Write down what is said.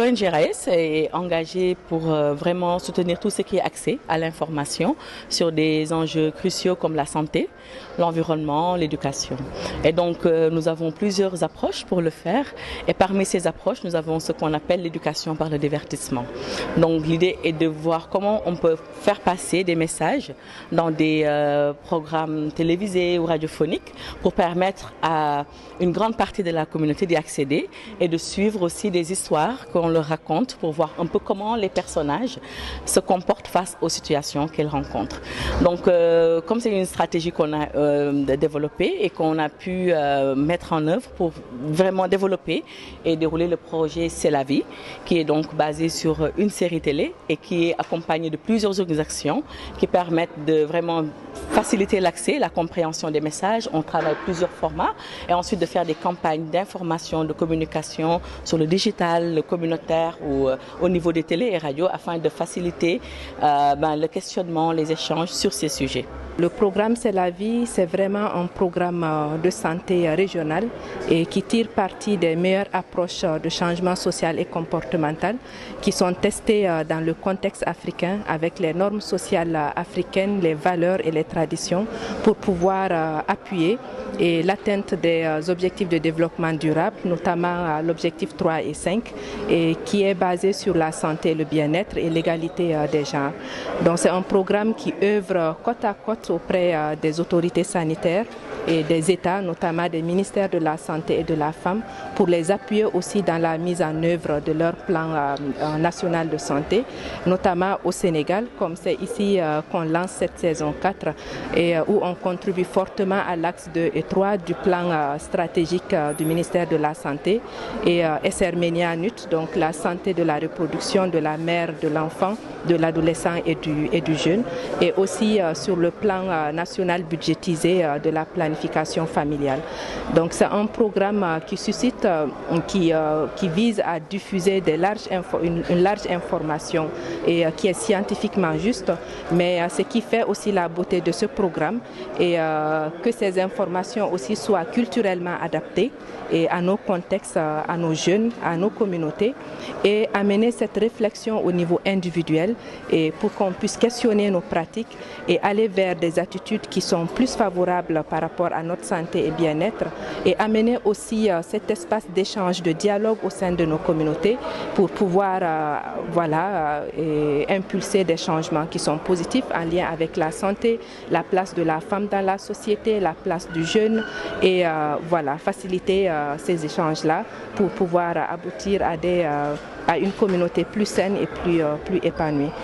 L'ONG RAES est engagée pour vraiment soutenir tout ce qui est accès à l'information sur des enjeux cruciaux comme la santé, l'environnement, l'éducation. Et donc nous avons plusieurs approches pour le faire et parmi ces approches nous avons ce qu'on appelle l'éducation par le divertissement. Donc l'idée est de voir comment on peut faire passer des messages dans des programmes télévisés ou radiophoniques pour permettre à une grande partie de la communauté d'y accéder et de suivre aussi des histoires qu'on leur raconte pour voir un peu comment les personnages se comportent face aux situations qu'ils rencontrent. Donc comme c'est une stratégie qu'on a développée et qu'on a pu mettre en œuvre pour vraiment développer et dérouler le projet C'est la vie, qui est donc basé sur une série télé et qui est accompagné de plusieurs organisations qui permettent de vraiment faciliter l'accès, la compréhension des messages. On travaille plusieurs formats et ensuite de faire des campagnes d'information, de communication sur le digital, le communautaire ou au niveau des télés et radios afin de faciliter le questionnement, les échanges sur ces sujets. Le programme C'est la vie, c'est vraiment un programme de santé régional et qui tire parti des meilleures approches de changement social et comportemental qui sont testées dans le contexte africain avec les normes sociales africaines, les valeurs et les traditions pour pouvoir appuyer et l'atteinte des objectifs de développement durable, notamment l'objectif 3 et 5, et qui est basé sur la santé, le bien-être et l'égalité des genres. Donc c'est un programme qui œuvre côte à côte auprès des autorités sanitaires et des États, notamment des ministères de la Santé et de la Femme, pour les appuyer aussi dans la mise en œuvre de leur plan national de santé, notamment au Sénégal, comme c'est ici qu'on lance cette saison 4 et où on contribue fortement à l'axe 2 et 3 du plan stratégique du ministère de la Santé et SR NUT, donc la santé de la reproduction, de la mère, de l'enfant, de l'adolescent et du jeune, et aussi sur le plan national budgétisé de la planification familiale. Donc c'est un programme qui suscite, qui vise à diffuser une large information et qui est scientifiquement juste, mais ce qui fait aussi la beauté de ce programme et que ces informations aussi soient culturellement adaptées et à nos contextes, à nos jeunes, à nos communautés, et amener cette réflexion au niveau individuel et pour qu'on puisse questionner nos pratiques et aller vers des attitudes qui sont plus favorables par rapport à notre santé et bien-être, et amener aussi cet espace d'échange, de dialogue au sein de nos communautés pour pouvoir impulser des changements qui sont positifs en lien avec la santé, la place de la femme dans la société, la place du jeune et faciliter ces échanges-là pour pouvoir aboutir à une communauté plus saine et plus épanouie.